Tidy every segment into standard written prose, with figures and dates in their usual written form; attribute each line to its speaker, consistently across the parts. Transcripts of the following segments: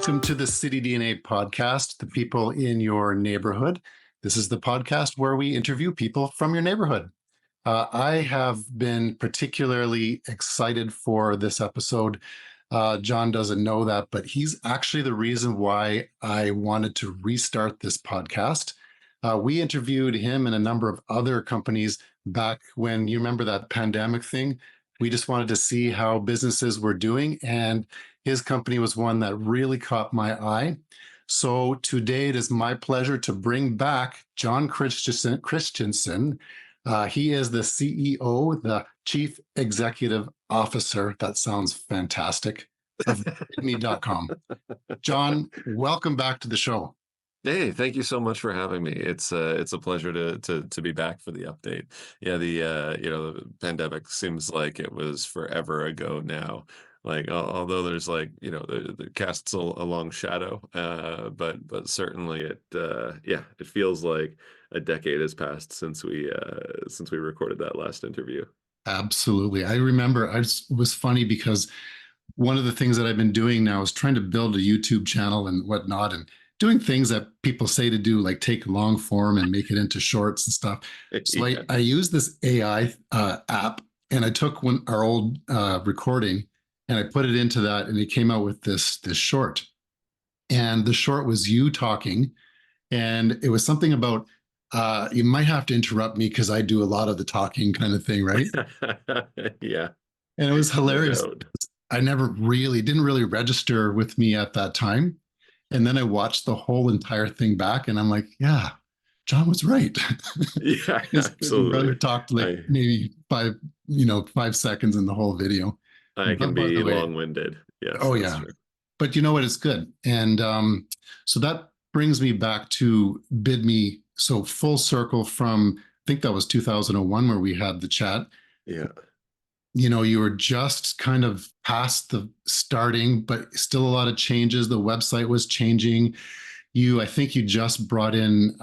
Speaker 1: Welcome to the City DNA podcast, the people in your neighborhood. This is the podcast where we interview people from your neighborhood. I have been particularly excited for this episode. Jon doesn't know that, but he's actually the reason why I wanted to restart this podcast. We interviewed him and a number of other companies back when, you remember that pandemic thing? We just wanted to see how businesses were doing, and his company was one that really caught my eye. So today it is my pleasure to bring back Jon Christensen. He is the CEO, the Chief Executive Officer. That sounds fantastic. Of Bidmii.com. Jon, welcome back to the show.
Speaker 2: Hey, thank you so much for having me. It's a pleasure to be back for the update. Yeah, the pandemic seems like it was forever ago now. Like although there's the casts a long shadow, but certainly it feels like a decade has passed since we recorded that last interview.
Speaker 1: Absolutely. I remember it was funny because one of the things that I've been doing now is trying to build a YouTube channel and whatnot, and doing things that people say to do, like take long form and make it into shorts and stuff. So
Speaker 2: Yeah.
Speaker 1: I use this AI app, and I took our old recording and I put it into that, and it came out with this short. And the short was you talking, and it was something about you might have to interrupt me because I do a lot of the talking kind of thing, right?
Speaker 2: Yeah,
Speaker 1: And it was
Speaker 2: no
Speaker 1: hilarious.
Speaker 2: doubt.
Speaker 1: I didn't really register with me at that time. And then I watched the whole entire thing back, and I'm like, yeah, Jon was right.
Speaker 2: Yeah,
Speaker 1: His brother
Speaker 2: absolutely.
Speaker 1: talked like
Speaker 2: I
Speaker 1: maybe 5 seconds in the whole video.
Speaker 2: I can
Speaker 1: But by the
Speaker 2: be
Speaker 1: way,
Speaker 2: long-winded. Yes,
Speaker 1: oh
Speaker 2: that's
Speaker 1: yeah,
Speaker 2: true.
Speaker 1: but you know what? It's good. And so that brings me back to Bidmii. So full circle from, I think that was 2001 where we had the chat.
Speaker 2: Yeah.
Speaker 1: You were just kind of past the starting, but still a lot of changes. The website was changing. I think you just brought in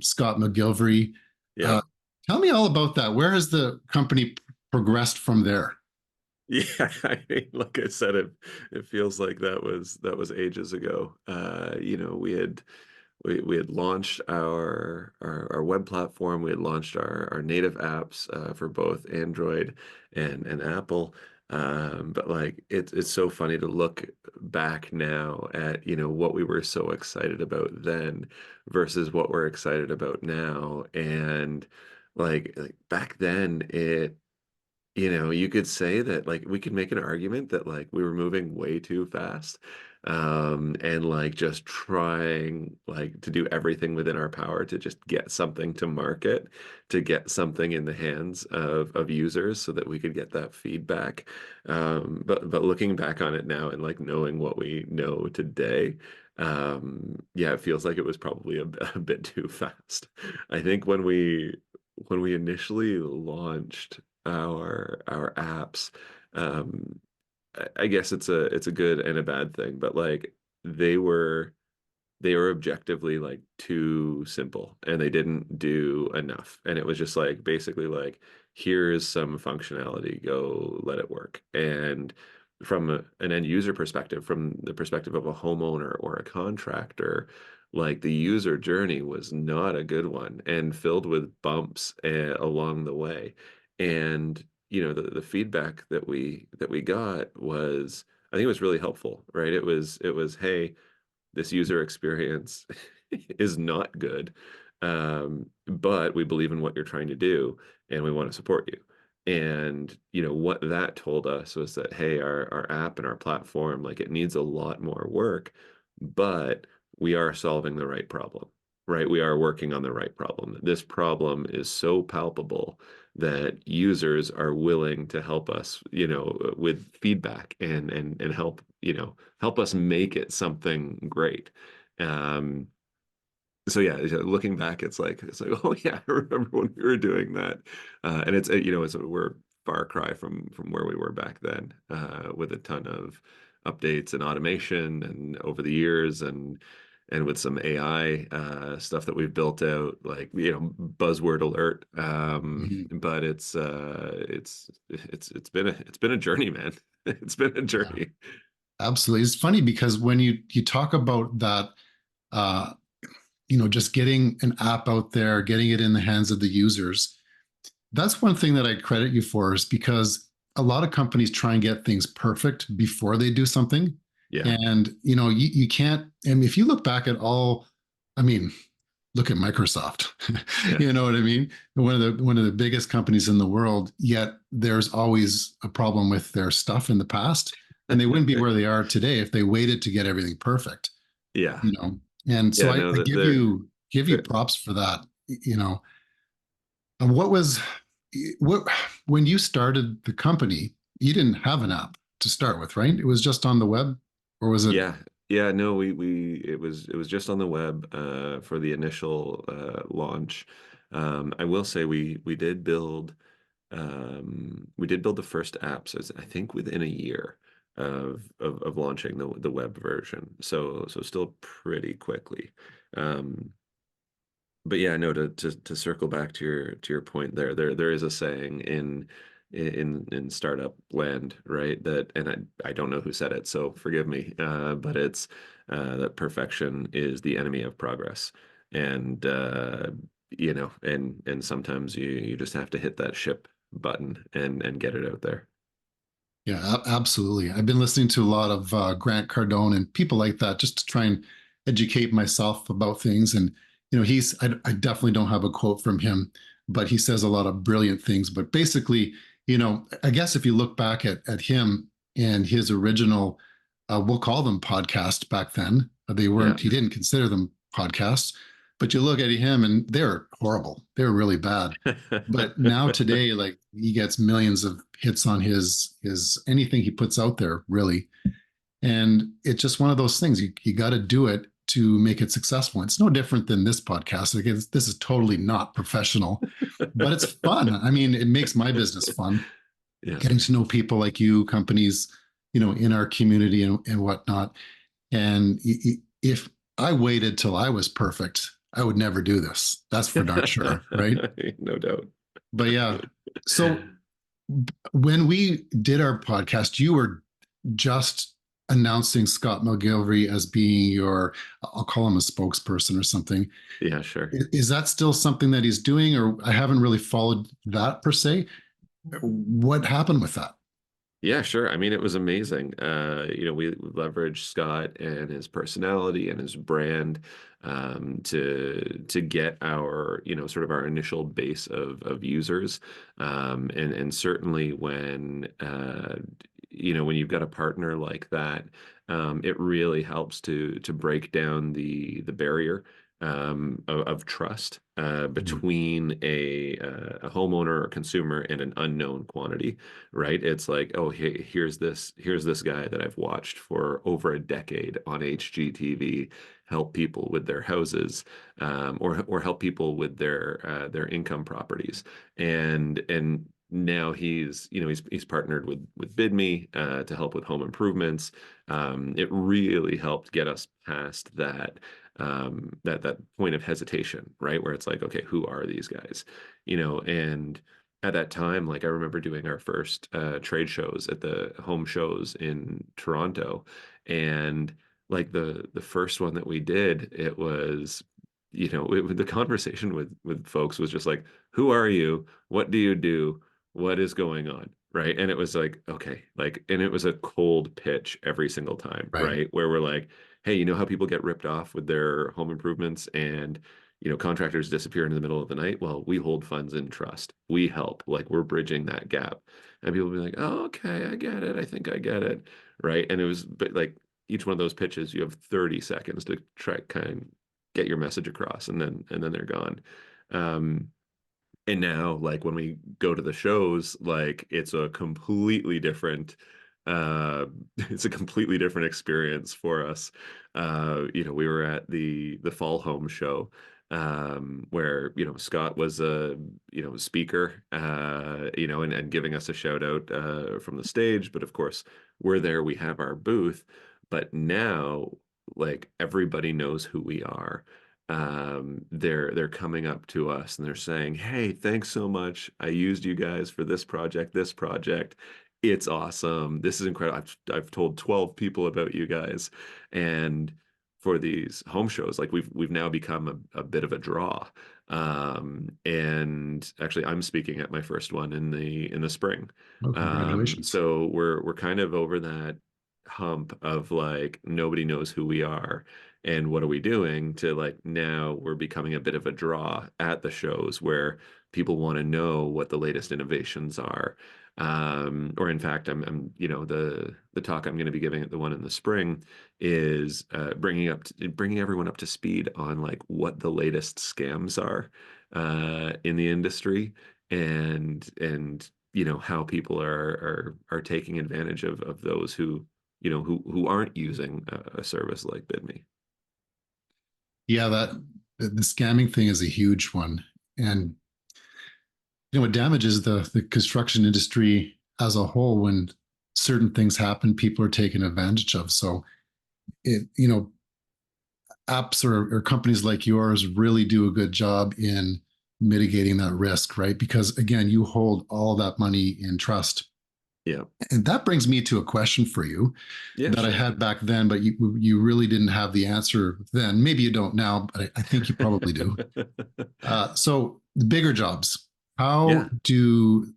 Speaker 1: Scott McGillivray.
Speaker 2: Yeah.
Speaker 1: Uh, Tell me all about that. Where has the company progressed from there?
Speaker 2: Yeah, I mean, like I said, it feels like that was ages ago. We had launched our web platform. We had launched our native apps for both Android and Apple. But like it's so funny to look back now at what we were so excited about then versus what we're excited about now. And like back then you could say that like we could make an argument that like we were moving way too fast, and like just trying like to do everything within our power to just get something to market, to get something in the hands of users so that we could get that feedback. But looking back on it now and like knowing what we know today, yeah, it feels like it was probably a bit too fast. I think when we initially launched our apps, um I guess it's a good and a bad thing, but like they were they were objectively like too simple and they didn't do enough, and it was just like basically like here's some functionality, go let it work. And from an end user perspective, from the perspective of a homeowner or a contractor, like the user journey was not a good one and filled with bumps along the way. And the feedback that we got was, I think it was really helpful, right? It was hey, this user experience is not good, but we believe in what you're trying to do and we want to support you. And what that told us was that hey, our app and our platform, like it needs a lot more work, but we are solving the right problem, right? We are working on the right problem. This problem is so palpable that users are willing to help us, with feedback and help us make it something great. Um, so yeah, looking back, it's like oh yeah, I remember when we were doing that, and we're far cry from where we were back then, with a ton of updates and automation and over the years and with some AI stuff that we've built out, like buzzword alert.
Speaker 1: Mhm.
Speaker 2: But it's been a journey, man. It's been a
Speaker 1: Yeah.
Speaker 2: journey.
Speaker 1: Absolutely. It's funny because when you talk about that, uh, just getting an app out there, getting it in the hands of the users, that's one thing that I credit you for is because a lot of companies try and get things perfect before they do something.
Speaker 2: Yeah.
Speaker 1: And, you can't, and if you look back at all, I mean, look at Microsoft.
Speaker 2: Yeah.
Speaker 1: You know what I mean? One of the biggest companies in the world, yet there's always a problem with their stuff in the past. And they wouldn't be where they are today if they waited to get everything perfect,
Speaker 2: Yeah.
Speaker 1: you know. And so
Speaker 2: Yeah.
Speaker 1: I
Speaker 2: No,
Speaker 1: give you
Speaker 2: they're
Speaker 1: props for that. And what when you started the company, you didn't have an app to start with, right? It was just on the web, or was it?
Speaker 2: Yeah, yeah, no, it was just on the web for the initial launch. I will say we did build the first apps as I think within a year of launching the web version. So still pretty quickly. Um, but yeah, no, to circle back to your point there is a saying in startup land, right? That, and I don't know who said it, so forgive me, but it's that perfection is the enemy of progress. And and sometimes you just have to hit that ship button and get it out there.
Speaker 1: Yeah, absolutely. I've been listening to a lot of Grant Cardone and people like that just to try and educate myself about things. And I definitely don't have a quote from him, but he says a lot of brilliant things. But basically, I guess if you look back at him and his original, we'll call them podcast back then. They
Speaker 2: Yeah.
Speaker 1: weren't. He didn't consider them podcasts, but you look at him and they're horrible. They're really bad. But now today, like he gets millions of hits on his anything he puts out there, really. And it's just one of those things. You got to do it to make it successful. It's no different than this podcast. Again, this is totally not professional, but it's fun. I mean, it makes my business fun,
Speaker 2: Yeah.
Speaker 1: getting to know people like you, companies, in our community and whatnot. And if I waited till I was perfect, I would never do this. That's for darn sure, right?
Speaker 2: No doubt.
Speaker 1: But yeah. So when we did our podcast, you were just announcing Scott McGillivray as being I'll call him a spokesperson or something.
Speaker 2: Yeah, sure.
Speaker 1: Is that still something that he's doing, or I haven't really followed that per se? What happened with that?
Speaker 2: Yeah, sure. I mean, it was amazing. We leveraged Scott and his personality and his brand to get our, sort of our initial base of users. And certainly when you've got a partner like that, it really helps to break down the barrier of trust
Speaker 1: Mhm.
Speaker 2: between a homeowner or consumer and an unknown quantity, right? It's like, oh, hey, here's this guy that I've watched for over a decade on HGTV help people with their houses, or help people with their income properties, and now he's partnered with Bidmii to help with home improvements. It really helped get us past that point of hesitation, right? Where it's like, okay, who are these guys? And at that time, like I remember doing our first trade shows at the home shows in Toronto, and like the first one that we did, it was, the conversation with folks was just like, who are you? What do you do? What is going on? Right. And it was like, okay, like, and it was a cold pitch every single time,
Speaker 1: Right.
Speaker 2: right? Where we're like, hey, you know how people get ripped off with their home improvements and contractors disappear in the middle of the night? Well, we hold funds in trust. We help. Like we're bridging that gap. And people be like, oh, okay, I get it. I think I get it. Right. And it was, but like each one of those pitches, you have 30 seconds to try kind of get your message across, and then they're gone. Um, and now, like when we go to the shows, like it's a completely different experience for us. We were at the Fall Home show, where Scott was a speaker, and giving us a shout out from the stage. But of course, we're there, we have our booth, but now like everybody knows who we are. They're coming up to us and they're saying, hey, thanks so much, I used you guys for this project, It's awesome. This is incredible. I've told 12 people about you guys, and for these home shows, like we've now become a bit of a draw. And actually, I'm speaking at my first one in the spring.
Speaker 1: Oh, congratulations.
Speaker 2: So we're kind of over that hump of like nobody knows who we are and what are we doing to like now we're becoming a bit of a draw at the shows where people want to know what the latest innovations are. Or in fact, you know, the talk I'm going to be giving at the one in the spring is bringing everyone up to speed on like what the latest scams are in the industry, and you know how people are taking advantage of those who you know who aren't using a service like Bidmii.
Speaker 1: Yeah, that the scamming thing is a huge one. And it damages the construction industry as a whole when certain things happen, people are taken advantage of. So apps or companies like yours really do a good job in mitigating that risk, right? Because again, you hold all that money in trust.
Speaker 2: Yeah.
Speaker 1: And that brings me to a question for you
Speaker 2: Yeah,
Speaker 1: that I
Speaker 2: sure.
Speaker 1: had back then, but you really didn't have the answer then. Maybe you don't now, but I think you probably do. So the bigger jobs, how
Speaker 2: Yeah.
Speaker 1: do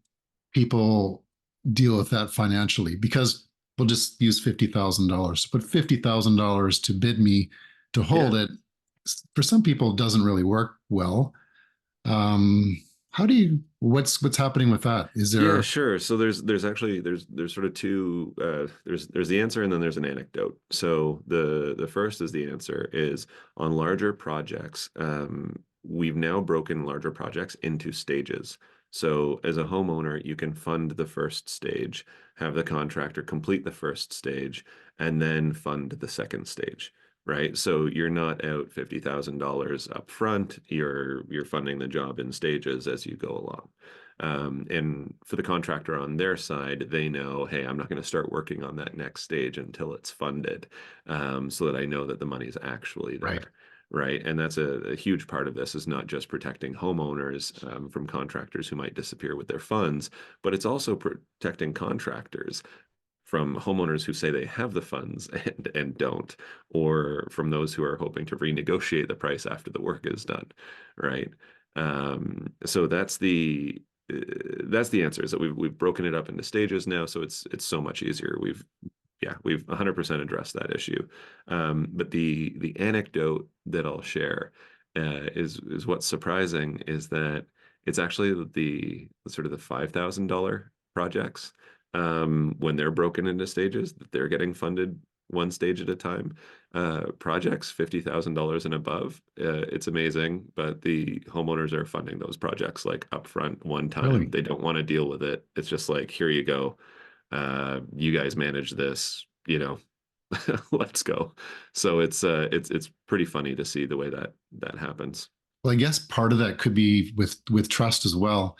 Speaker 1: people deal with that financially? Because we'll just use $50,000. Put $50,000 to Bidmii to hold
Speaker 2: Yeah.
Speaker 1: it. For some people, it doesn't really work well. How do you? What's happening with that? Is
Speaker 2: Yeah,
Speaker 1: there
Speaker 2: sure. So there's actually there's sort of two there's the answer and then there's an anecdote. So the first is the answer is on larger projects, we've now broken larger projects into stages. So as a homeowner, you can fund the first stage, have the contractor complete the first stage, and then fund the second stage. Right. So you're not out $50,000 up front. You're funding the job in stages as you go along. And for the contractor on their side, they know, hey, I'm not going to start working on that next stage until it's funded, so that I know that the money is actually
Speaker 1: right?
Speaker 2: there. Right. And that's a huge part of this is not just protecting homeowners from contractors who might disappear with their funds, but it's also protecting contractors from homeowners who say they have the funds and don't, or from those who are hoping to renegotiate the price after the work is done. Right. So that's the answer is that we've broken it up into stages now, so it's so much easier. We've 100% addressed that issue. But the anecdote that I'll share is what's surprising is that it's actually the sort of the $5,000 projects when they're broken into stages that they're getting funded one stage at a time. Projects $50,000 and above, it's amazing, but the homeowners are funding those projects like upfront one time.
Speaker 1: Really?
Speaker 2: They don't want to deal with it. It's just like, here you go. You guys manage this, you know, let's go. So it's pretty funny to see the way that happens.
Speaker 1: Well, I guess part of that could be with trust as well.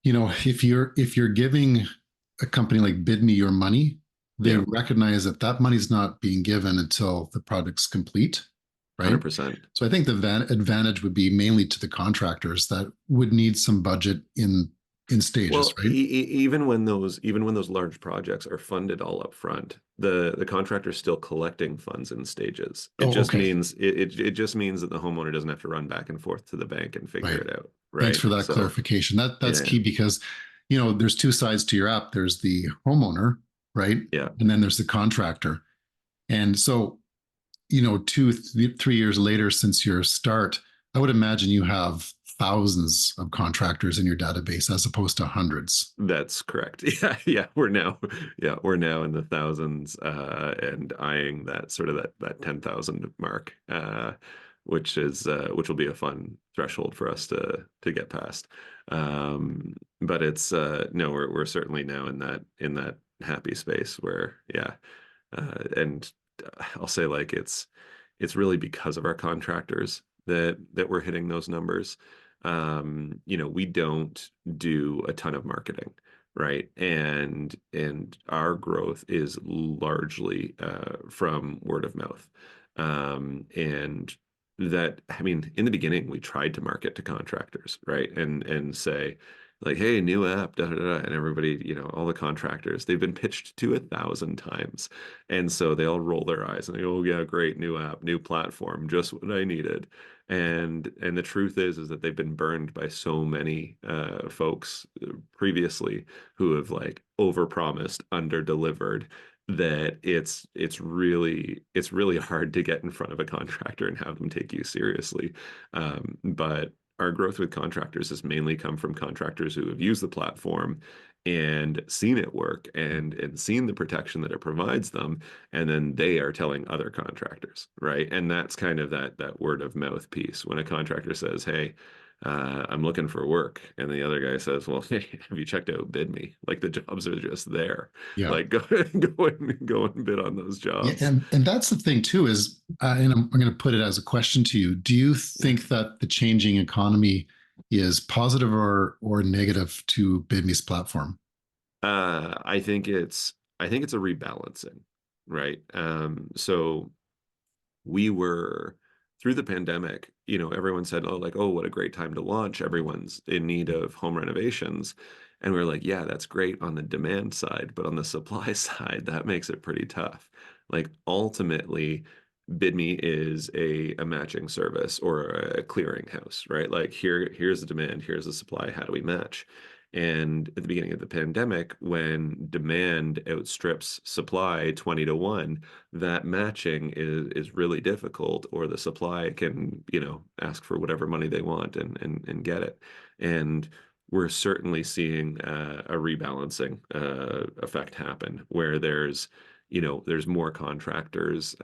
Speaker 1: If you're giving a company like Bidme your money, they
Speaker 2: Yeah,
Speaker 1: recognize that that money's not being given until the project's complete, right?
Speaker 2: 100%.
Speaker 1: So I think the advantage would be mainly to the contractors that would need some budget in stages,
Speaker 2: Well,
Speaker 1: right?
Speaker 2: even when those large projects are funded all up front, the contractor is still collecting funds in stages. It
Speaker 1: Oh,
Speaker 2: just
Speaker 1: okay.
Speaker 2: means it just means that the homeowner doesn't have to run back and forth to the bank and figure
Speaker 1: Right.
Speaker 2: it out,
Speaker 1: Thanks
Speaker 2: right?
Speaker 1: for that
Speaker 2: So
Speaker 1: clarification. That's
Speaker 2: yeah,
Speaker 1: key because there's two sides to your app. There's the homeowner, right?
Speaker 2: yeah,
Speaker 1: And then there's the contractor. And so, 3 years later since your start, I would imagine you have thousands of contractors in your database as opposed to hundreds.
Speaker 2: that's correct. Yeah, we're now in the thousands, and eyeing that sort of that 10,000 mark, which will be a fun threshold for us to get past. But it's no, we're certainly now in that happy space where and I'll say like it's really because of our contractors that we're hitting those numbers. We don't do a ton of marketing, right? And our growth is largely from word of mouth. And that, I mean, in the beginning, we tried to market to contractors, right? And say, like, hey, new app, da da da, and everybody, all the contractors, they've been pitched to 1,000 times, and so they all roll their eyes and they go, oh yeah, great, new app, new platform, just what I needed. And the truth is that they've been burned by so many folks previously who have like overpromised, underdelivered, that it's really hard to get in front of a contractor and have them take you seriously. But our growth with contractors has mainly come from contractors who have used the platform and seen it work and seen the protection that it provides them, and then they are telling other contractors, right? And that's kind of that word of mouth piece. When a contractor says, hey, I'm looking for work, and the other guy says, well, hey, have you checked out Bidmii? Like, the jobs are just there.
Speaker 1: Yeah.
Speaker 2: Like, go and bid on those
Speaker 1: Yeah,
Speaker 2: jobs.
Speaker 1: and that's the thing too is, and I'm going to put it as a question to you. Do you think that the changing economy is positive or negative to Bidmee's platform?
Speaker 2: I think it's a rebalancing, right? So we were through the pandemic, everyone said, oh, like, oh, what a great time to launch. Everyone's in need of home renovations. And we are like, yeah, that's great on the demand side, but on the supply side, that makes it pretty tough. Like, ultimately, Bidme is a matching service or a clearinghouse, right? Like, here's the demand, here's the supply. How do we match? And at the beginning of the pandemic, when demand outstrips supply 20 to 1, that matching is really difficult, or the supply can, ask for whatever money they want and get it. And we're certainly seeing a rebalancing effect happen where there's more contractors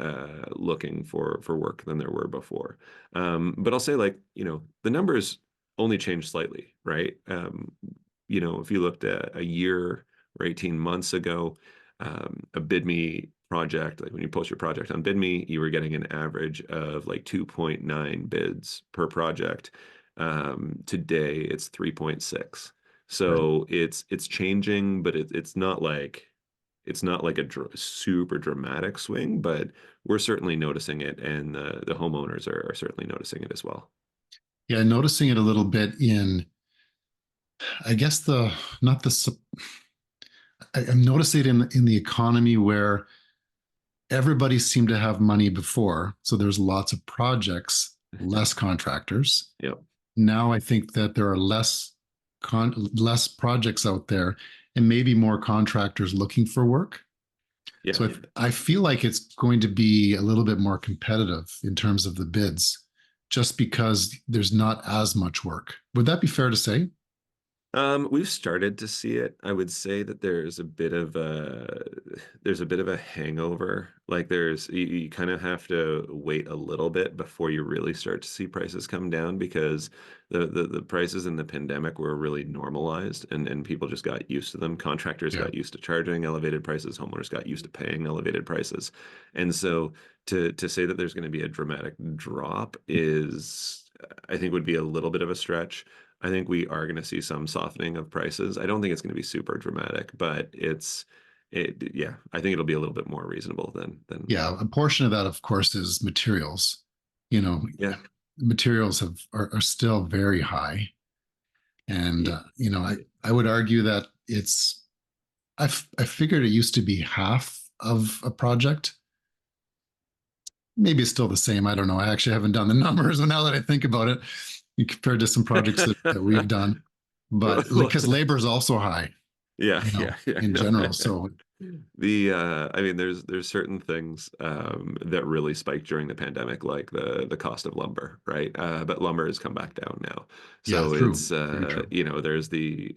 Speaker 2: looking for work than there were before. But I'll say, like, the numbers only changed slightly, right? If you looked at a year or 18 months ago, a Bidme project, like when you post your project on Bidme, you were getting an average of like 2.9 bids per project. Today it's 3.6.
Speaker 1: Right.
Speaker 2: So it's changing, but it's not like a super dramatic swing, but we're certainly noticing it, and the homeowners are certainly noticing it as well.
Speaker 1: Yeah, noticing it a little bit in, I guess the not the I'm noticing it in the economy where everybody seemed to have money before, so there's lots of projects, less contractors.
Speaker 2: Yep.
Speaker 1: Now I think that there are less projects out there and maybe more contractors looking for work.
Speaker 2: Yeah.
Speaker 1: So I feel like it's going to be a little bit more competitive in terms of the bids, just because there's not as much work. Would that be fair to say?
Speaker 2: We've started to see it. I would say that there's a bit of a hangover. Like, you kind of have to wait a little bit before you really start to see prices come down, because the prices in the pandemic were really normalized, and people just got used to them. Contractors
Speaker 1: Yeah.
Speaker 2: got used to charging elevated prices, homeowners got used to paying elevated prices. And so to say that there's going to be a dramatic drop I think, would be a little bit of a stretch. I think we are going to see some softening of prices. I don't think it's going to be super dramatic, but yeah, I think it'll be a little bit more reasonable than
Speaker 1: Yeah. A portion of that, of course, is materials. You know,
Speaker 2: yeah.
Speaker 1: materials are still very high. And,
Speaker 2: Yeah.
Speaker 1: I would argue that I figured it used to be half of a project. Maybe it's still the same. I don't know. I actually haven't done the numbers, but now that I think about it, compared to some projects that we've done, but because labor is also high,
Speaker 2: Yeah, yeah, yeah.
Speaker 1: in general. So
Speaker 2: I mean, there's certain things that really spiked during the pandemic, like the cost of lumber, right? But lumber has come back down now.
Speaker 1: yeah,
Speaker 2: So
Speaker 1: true.
Speaker 2: it's
Speaker 1: Very true.
Speaker 2: there's the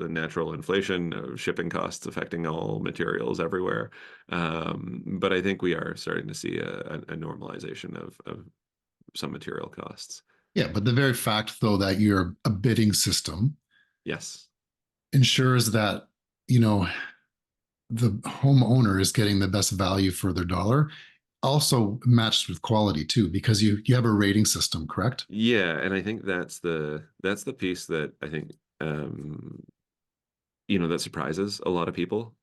Speaker 2: natural inflation of shipping costs affecting all materials everywhere. But I think we are starting to see a normalization of some material costs.
Speaker 1: Yeah, but the very fact though that you're a bidding system
Speaker 2: Yes.
Speaker 1: ensures that, you know, the homeowner is getting the best value for their dollar, also matched with quality too, because you have a rating system, correct?
Speaker 2: Yeah, and I think that's the piece that I think that surprises a lot of people,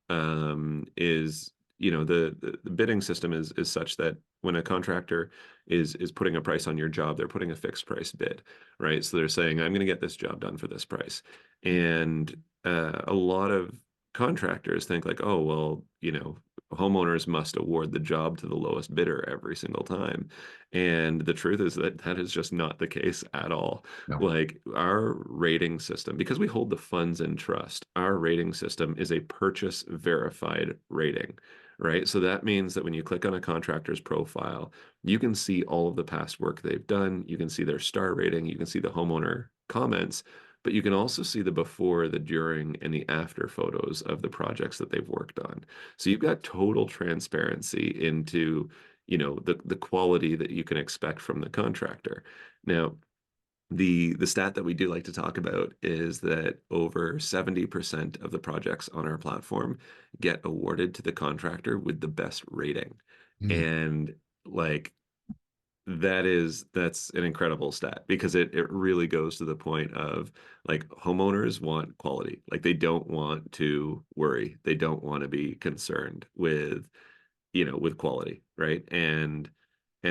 Speaker 2: is the bidding system is such that when a contractor is putting a price on your job, they're putting a fixed price bid, right? So they're saying, I'm going to get this job done for this price. And a lot of contractors think like, oh, well, homeowners must award the job to the lowest bidder every single time. And the truth is that that is just not the case at all.
Speaker 1: No.
Speaker 2: Like our rating system, because we hold the funds in trust, our rating system is a purchase verified rating, right? So that means that when you click on a contractor's profile, you can see all of the past work they've done. You can see their star rating. You can see the homeowner comments, but you can also see the before, the during, and the after photos of the projects that they've worked on. So you've got total transparency into, the quality that you can expect from the contractor. Now, the stat that we do like to talk about is that over 70% of the projects on our platform get awarded to the contractor with the best rating.
Speaker 1: Mm.
Speaker 2: And like that's an incredible stat because it really goes to the point of like homeowners want quality. Like they don't want to worry. They don't want to be concerned with quality, right? And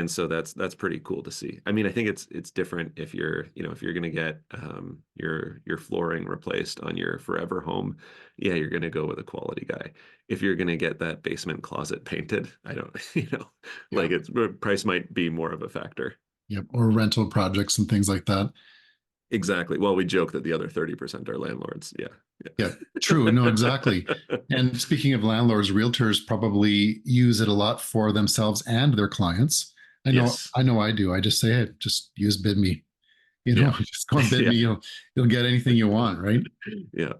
Speaker 2: so that's pretty cool to see. I mean, I think it's different if you're gonna get your flooring replaced on your forever home, yeah, you're gonna go with a quality guy. If you're gonna get that basement closet painted, I don't,
Speaker 1: Yeah.
Speaker 2: like it's price might be more of a factor.
Speaker 1: Yep. Or rental projects and things like that.
Speaker 2: Exactly. Well, we joke that the other 30% are landlords. Yeah.
Speaker 1: Yeah, true. No, exactly.
Speaker 2: Yeah.
Speaker 1: And speaking of landlords, realtors probably use it a lot for themselves and their clients.
Speaker 2: Yes.
Speaker 1: I know I do. I just say, hey, just use Bidmii.
Speaker 2: Yeah.
Speaker 1: Just go on
Speaker 2: Yeah.
Speaker 1: Bidmii. You'll get anything you want, right?
Speaker 2: Yeah.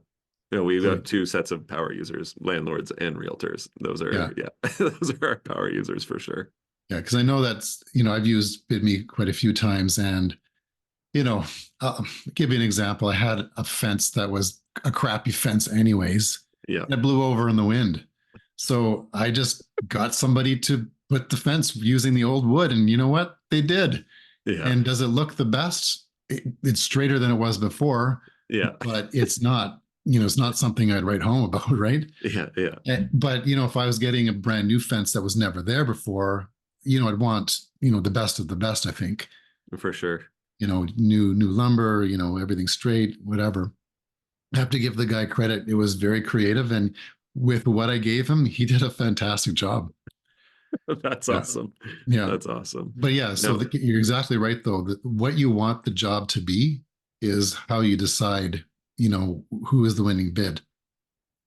Speaker 2: No, we've
Speaker 1: So
Speaker 2: got two sets of power users, landlords and realtors. Those
Speaker 1: yeah,
Speaker 2: are, yeah, those are our power users for sure.
Speaker 1: yeah. Because I know that's I've used Bidmii quite a few times, and you know, give you an example. I had a fence that was a crappy fence, anyways,
Speaker 2: Yeah.
Speaker 1: and it blew over in the wind. So I just got somebody to put the fence using the old wood, and you know what? They did.
Speaker 2: Yeah.
Speaker 1: And does it look the best? It's straighter than it was before,
Speaker 2: Yeah.
Speaker 1: but it's not. It's not something I'd write home about, right?
Speaker 2: Yeah. Yeah.
Speaker 1: But if I was getting a brand new fence that was never there before, I'd want the best of the best. I think
Speaker 2: For sure.
Speaker 1: new lumber, everything straight, whatever. I have to give the guy credit. It was very creative, and with what I gave him, he did a fantastic job.
Speaker 2: That's
Speaker 1: Yeah,
Speaker 2: awesome.
Speaker 1: yeah.
Speaker 2: That's awesome.
Speaker 1: But yeah, so
Speaker 2: No,
Speaker 1: you're exactly right, though. That what you want the job to be is how you decide, who is the winning bid.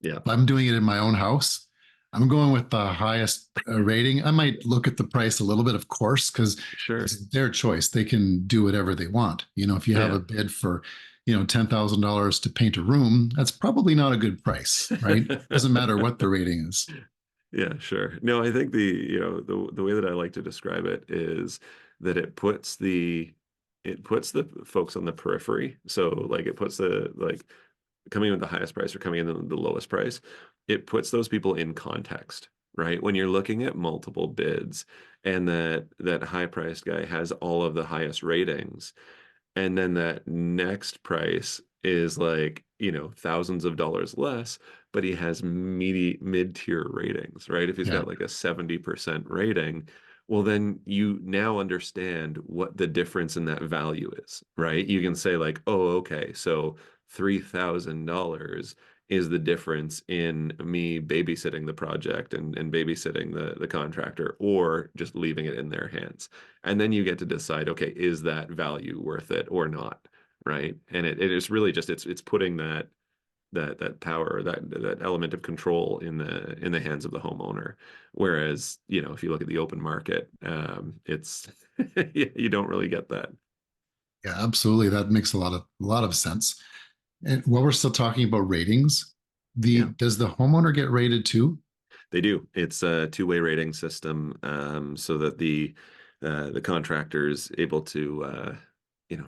Speaker 2: yeah,
Speaker 1: If I'm doing it in my own house, I'm going with the highest rating. I might look at the price a little bit, of course, because
Speaker 2: sure.
Speaker 1: it's their choice. They can do whatever they want. If you have
Speaker 2: Yeah.
Speaker 1: a bid for, $10,000 to paint a room, that's probably not a good price, right? Doesn't matter what the rating is.
Speaker 2: Yeah, sure. No, I think the way that I like to describe it is that it puts the folks on the periphery. So like it puts the like coming in with the highest price or coming in the lowest price, it puts those people in context, right? When you're looking at multiple bids and that high priced guy has all of the highest ratings, and then that next price is like, thousands of dollars less, but he has mid-tier ratings, right? If he's
Speaker 1: Yeah.
Speaker 2: got like a 70% rating, well, then you now understand what the difference in that value is, right? You can say like, oh, okay, so $3,000 is the difference in me babysitting the project and babysitting the contractor or just leaving it in their hands. And then you get to decide, okay, is that value worth it or not? Right. And it is really just it's putting that power, that element of control in the hands of the homeowner. Whereas, if you look at the open market, it's you don't really get that.
Speaker 1: Yeah, absolutely. That makes a lot of sense. And while we're still talking about ratings, the
Speaker 2: Yeah.
Speaker 1: does the homeowner get rated too?
Speaker 2: They do. It's a two-way rating system, so that the contractor's able to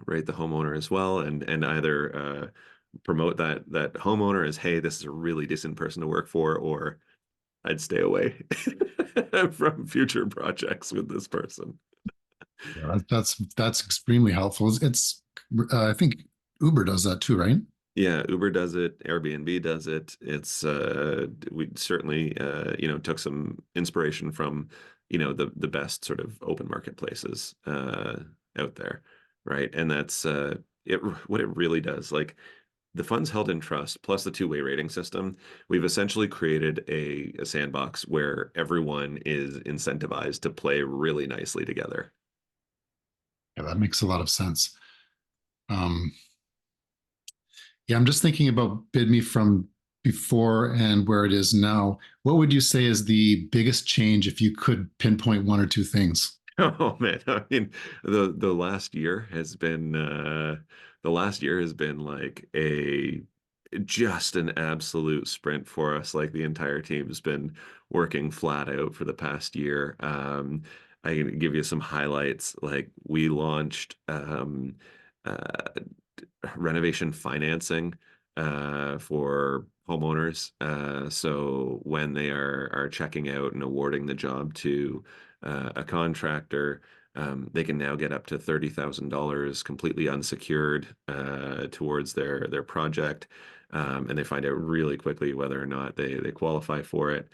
Speaker 2: rate the homeowner as well, and either promote that homeowner as, hey, this is a really decent person to work for, or I'd stay away from future projects with this person.
Speaker 1: Yeah, that's extremely helpful. I think Uber does that too, right?
Speaker 2: Yeah, Uber does it, Airbnb does it. It's we certainly took some inspiration from, the best sort of open marketplaces out there, right? And that's it what it really does. Like the funds held in trust plus the two-way rating system, we've essentially created a sandbox where everyone is incentivized to play really nicely together.
Speaker 1: Yeah, that makes a lot of sense. Um, yeah, I'm just thinking about Bidme from before and where it is now. What would you say is the biggest change if you could pinpoint one or two things?
Speaker 2: Oh man, I mean the last year has been like a just an absolute sprint for us. Like the entire team's been working flat out for the past year. I can give you some highlights. Like we launched uh, renovation financing for homeowners. So when they are checking out and awarding the job to a contractor, they can now get up to $30,000 completely unsecured towards their project, and they find out really quickly whether or not they qualify for it.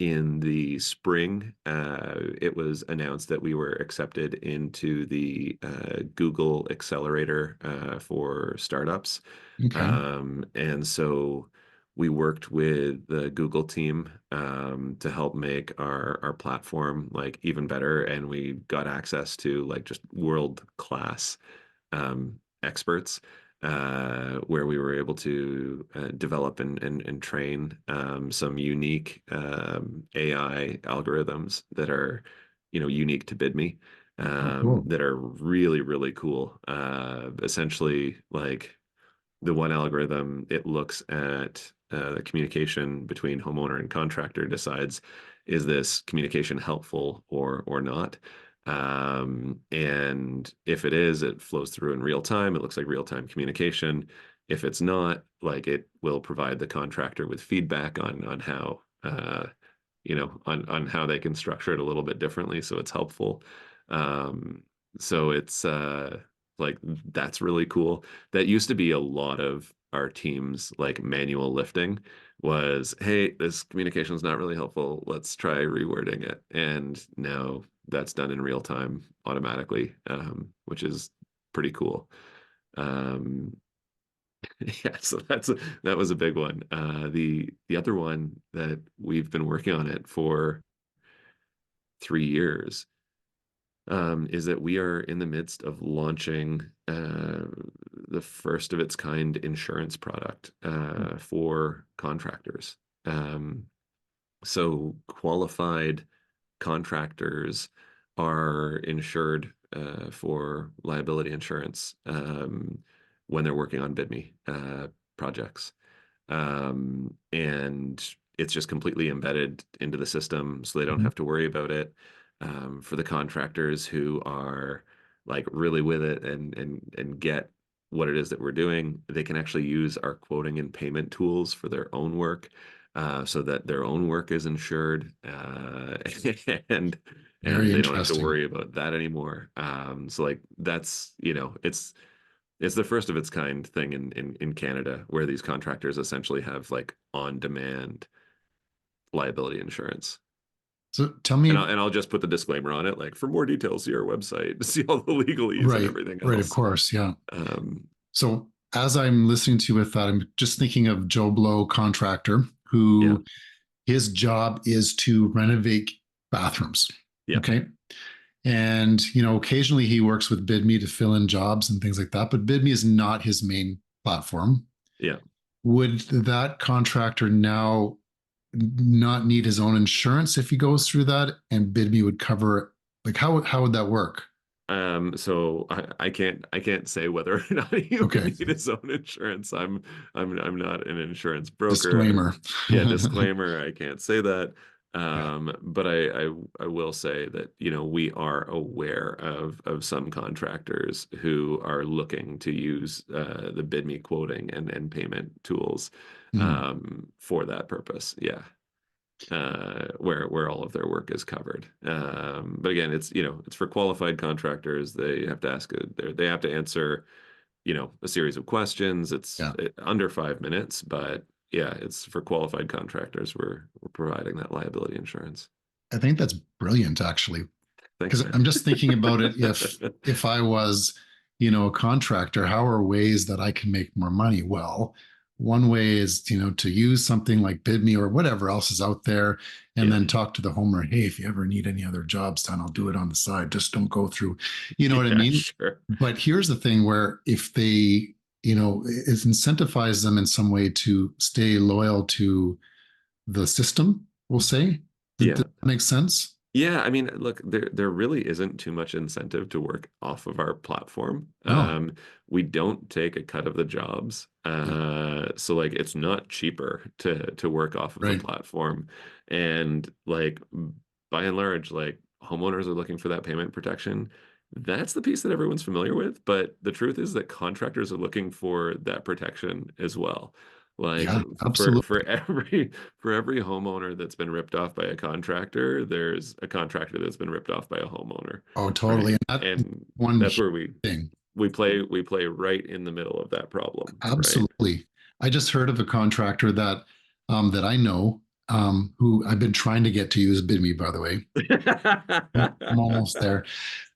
Speaker 2: In the spring, it was announced that we were accepted into the Google Accelerator for startups.
Speaker 1: Okay.
Speaker 2: And so we worked with the Google team to help make our platform like even better, and we got access to like just world class experts where we were able to develop and train some unique AI algorithms that are, unique to Bidme,
Speaker 1: Oh, cool.
Speaker 2: that are really, really cool. Essentially, like the one algorithm, it looks at the communication between homeowner and contractor, decides is this communication helpful or not. And if it is, it flows through in real time. It looks like real time communication. If it's not, like it will provide the contractor with feedback on how on how they can structure it a little bit differently, so it's helpful. Um, so it's like that's really cool. That used to be a lot of our team's like manual lifting was, hey, this communication is not really helpful. Let's try rewording it. And now that's done in real time automatically, which is pretty cool. Um, yeah, so that was a big one. The other one that we've been working on it for 3 years is that we are in the midst of launching the first of its kind insurance product for contractors. Um, so qualified contractors are insured for liability insurance when they're working on Bidme projects. And it's just completely embedded into the system, so they don't
Speaker 1: Mhm.
Speaker 2: have to worry about it. For the contractors who are like really with it and get what it is that we're doing, they can actually use our quoting and payment tools for their own work, so that their own work is insured, and
Speaker 1: Very
Speaker 2: they don't have to
Speaker 1: interesting.
Speaker 2: worry about that anymore. So like that's it's the first of its kind thing in Canada where these contractors essentially have like on demand liability insurance.
Speaker 1: So tell
Speaker 2: And
Speaker 1: me,
Speaker 2: I'll just put the disclaimer on it, like for more details, see our website to see all the legalese and
Speaker 1: right,
Speaker 2: everything
Speaker 1: right, of
Speaker 2: else.
Speaker 1: course, yeah.
Speaker 2: Um,
Speaker 1: So as I'm listening to you with that, I'm just thinking of Joe Blow, contractor,
Speaker 2: yeah,
Speaker 1: who his job is to renovate bathrooms.
Speaker 2: yeah,
Speaker 1: Okay. And, occasionally he works with Bidme to fill in jobs and things like that, but Bidme is not his main platform.
Speaker 2: yeah.
Speaker 1: Would that contractor now not need his own insurance if he goes through that and Bidme would cover it? Like how would that work?
Speaker 2: So I can't say whether or not he would
Speaker 1: Okay.
Speaker 2: need his own insurance. I'm not an insurance broker.
Speaker 1: Disclaimer.
Speaker 2: Yeah, disclaimer, I can't say that.
Speaker 1: Yeah.
Speaker 2: But I will say that, we are aware of some contractors who are looking to use the Bidme quoting and payment tools
Speaker 1: Mhm.
Speaker 2: for that purpose. Yeah. Where all of their work is covered. But again, it's for qualified contractors. They have to answer a series of questions. It's
Speaker 1: Yeah.
Speaker 2: under 5 minutes, but yeah, it's for qualified contractors. We're providing that liability insurance.
Speaker 1: I think that's brilliant, actually,
Speaker 2: Thanks,
Speaker 1: because
Speaker 2: man.
Speaker 1: I'm just thinking about it. If I was, a contractor, how are ways that I can make more money? Well, one way is, to use something like Bidmii or whatever else is out there, and
Speaker 2: Yeah.
Speaker 1: then talk to the homeowner. Hey, if you ever need any other jobs done, I'll do it on the side. Just don't go through. You know what I
Speaker 2: Yeah,
Speaker 1: mean?
Speaker 2: sure.
Speaker 1: But here's the thing where if they, it incentivizes them in some way to stay loyal to the system, we'll say. Does
Speaker 2: Yeah.
Speaker 1: that make sense?
Speaker 2: Yeah, I mean, look, there really isn't too much incentive to work off of our platform.
Speaker 1: No.
Speaker 2: We don't take a cut of the jobs.
Speaker 1: Yeah.
Speaker 2: So like it's not cheaper to work off of the
Speaker 1: Right.
Speaker 2: platform. And like by and large, like homeowners are looking for that payment protection. That's the piece that everyone's familiar with, but the truth is that contractors are looking for that protection as well. Like
Speaker 1: Yeah,
Speaker 2: for
Speaker 1: absolutely.
Speaker 2: for every for every homeowner that's been ripped off by a contractor, there's a contractor that's been ripped off by a homeowner,
Speaker 1: Oh, totally.
Speaker 2: right?
Speaker 1: And that's
Speaker 2: And
Speaker 1: one
Speaker 2: that's
Speaker 1: huge
Speaker 2: where we
Speaker 1: thing.
Speaker 2: we play we play right in the middle of that problem, right?
Speaker 1: Absolutely. I just heard of a contractor that I know, who I've been trying to get to use Bidme, by the way. I'm almost there.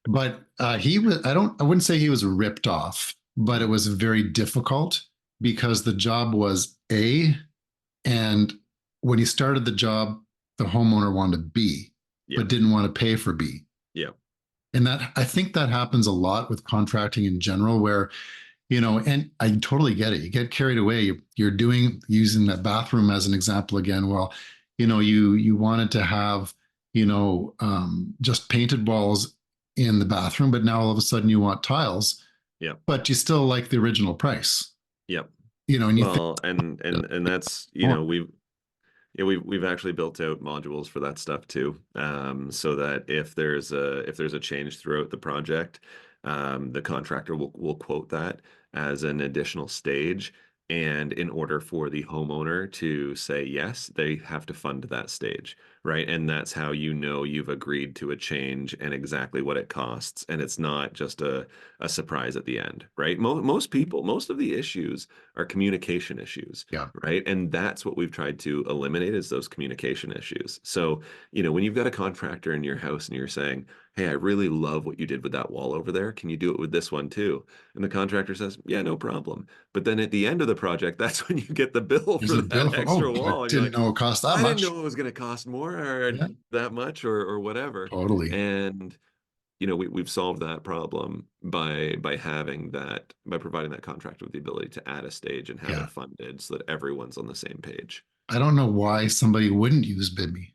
Speaker 1: But he was, I wouldn't say he was ripped off, but it was very difficult because the job was A, and when he started the job, the homeowner wanted B,
Speaker 2: Yeah,
Speaker 1: but didn't want to pay for B.
Speaker 2: yeah,
Speaker 1: And that, I think that happens a lot with contracting in general, where, and I totally get it. You get carried away. You're doing, using that bathroom as an example again. Well, you wanted to have, just painted walls in the bathroom, but now all of a sudden you want tiles,
Speaker 2: yeah,
Speaker 1: but you still like the original price,
Speaker 2: yeah.
Speaker 1: and you think,
Speaker 2: Well, and that's,
Speaker 1: oh,
Speaker 2: we've actually built out modules for that stuff too, so that if there's a change throughout the project, the contractor will quote that as an additional stage, and in order for the homeowner to say yes, they have to fund that stage, right? And that's how you've agreed to a change and exactly what it costs, and it's not just a surprise at the end, right? Most people, most of the issues are communication issues,
Speaker 1: yeah,
Speaker 2: right? And that's what we've tried to eliminate is those communication issues. So, when you've got a contractor in your house and you're saying, "Hey, I really love what you did with that wall over there. Can you do it with this one too?" And the contractor says, "Yeah, no problem." But then at the end of the project, that's when you get the bill
Speaker 1: here's
Speaker 2: for
Speaker 1: a bill
Speaker 2: that
Speaker 1: for,
Speaker 2: extra
Speaker 1: oh, I
Speaker 2: wall. And you're
Speaker 1: didn't
Speaker 2: like,
Speaker 1: know it cost that
Speaker 2: I didn't
Speaker 1: much.
Speaker 2: know it was going to cost more or
Speaker 1: Yeah,
Speaker 2: that much or whatever.
Speaker 1: totally.
Speaker 2: And we've solved that problem by providing that contractor with the ability to add a stage and have
Speaker 1: Yeah.
Speaker 2: it funded so that everyone's on the same page.
Speaker 1: I don't know why somebody wouldn't use Bidme.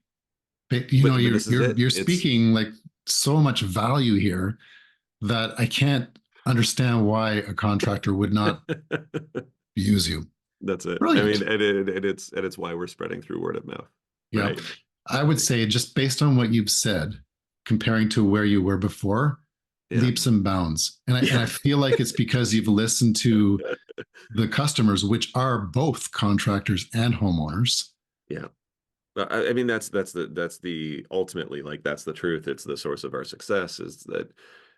Speaker 1: But
Speaker 2: But
Speaker 1: you're
Speaker 2: this is
Speaker 1: you're
Speaker 2: it.
Speaker 1: you're
Speaker 2: It's
Speaker 1: speaking like so much value here that I can't understand why a contractor would not use you.
Speaker 2: that's it. I
Speaker 1: Brilliant.
Speaker 2: mean, and it's why we're spreading through word of mouth,
Speaker 1: Yeah.
Speaker 2: right?
Speaker 1: I would
Speaker 2: Like,
Speaker 1: say just based on what you've said, comparing to where you were before,
Speaker 2: yeah.
Speaker 1: leaps and bounds. And I
Speaker 2: Yeah.
Speaker 1: feel like it's because you've listened to the customers, which are both contractors and homeowners.
Speaker 2: Yeah. I mean, that's the ultimately, like, that's the truth. It's the source of our success is that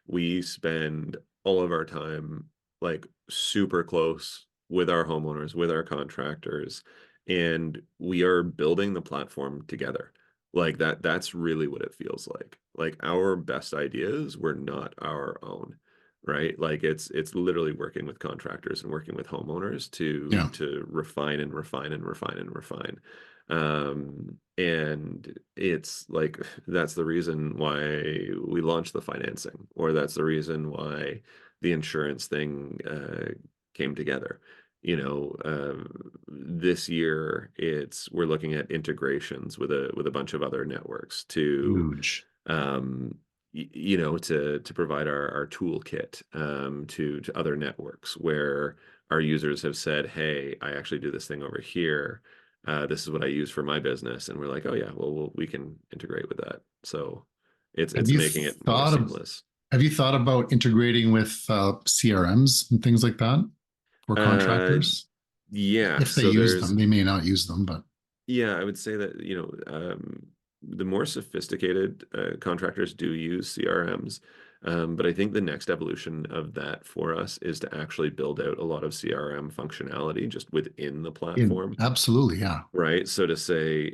Speaker 2: we spend all of our time like super close with our homeowners, with our contractors, and we are building the platform together. Like that's really what it feels like. Like our best ideas were not our own, right? Like it's literally working with contractors and working with homeowners to
Speaker 1: Yeah.
Speaker 2: to refine and refine and refine and refine. And it's like that's the reason why we launched the financing, or that's the reason why the insurance thing came together. This year we're looking at integrations with a bunch of other networks to
Speaker 1: Huge.
Speaker 2: to provide our toolkit to other networks where our users have said, "Hey, I actually do this thing over here. This is what I use for my business," and we're like, "Oh yeah, well, we can integrate with that." So it's
Speaker 1: Have
Speaker 2: it's
Speaker 1: you
Speaker 2: making it more
Speaker 1: thought of
Speaker 2: seamless.
Speaker 1: have you thought about integrating with CRMs and things like that for
Speaker 2: Uh,
Speaker 1: contractors?
Speaker 2: yeah.
Speaker 1: If they
Speaker 2: So
Speaker 1: use
Speaker 2: there's
Speaker 1: them, they may not use them, but
Speaker 2: Yeah, I would say that, the more sophisticated contractors do use CRMs. But I think the next evolution of that for us is to actually build out a lot of CRM functionality just within the platform.
Speaker 1: Absolutely, yeah.
Speaker 2: Right. So to say,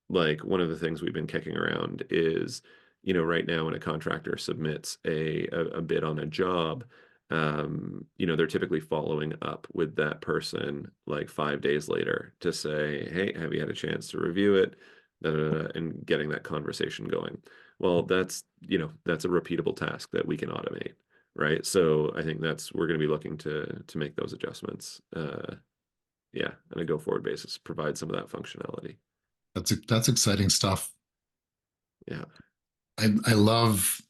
Speaker 2: like one of the things we've been kicking around is, right now when a contractor submits a bid on a job, they're typically following up with that person like 5 days later to say, hey, have you had a chance to review it? Da, da, da, and getting that conversation going. Well, that's a repeatable task that we can automate. Right. So I think we're going to be looking to make those adjustments. Yeah, on a go forward basis, provide some of that functionality.
Speaker 1: That's exciting stuff.
Speaker 2: Yeah.
Speaker 1: I love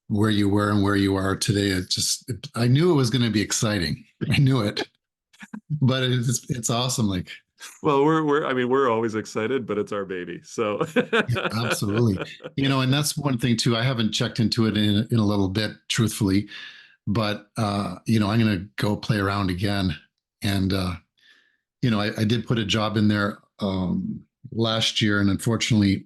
Speaker 1: where you were and where you are today. I knew it was going to be exciting. I knew it, but it's awesome. Like,
Speaker 2: Well, I mean, we're always excited, but it's our baby. So
Speaker 1: absolutely. And that's one thing too. I haven't checked into it in a little bit, truthfully, but I'm going to go play around again. And I did put a job in there last year, and unfortunately,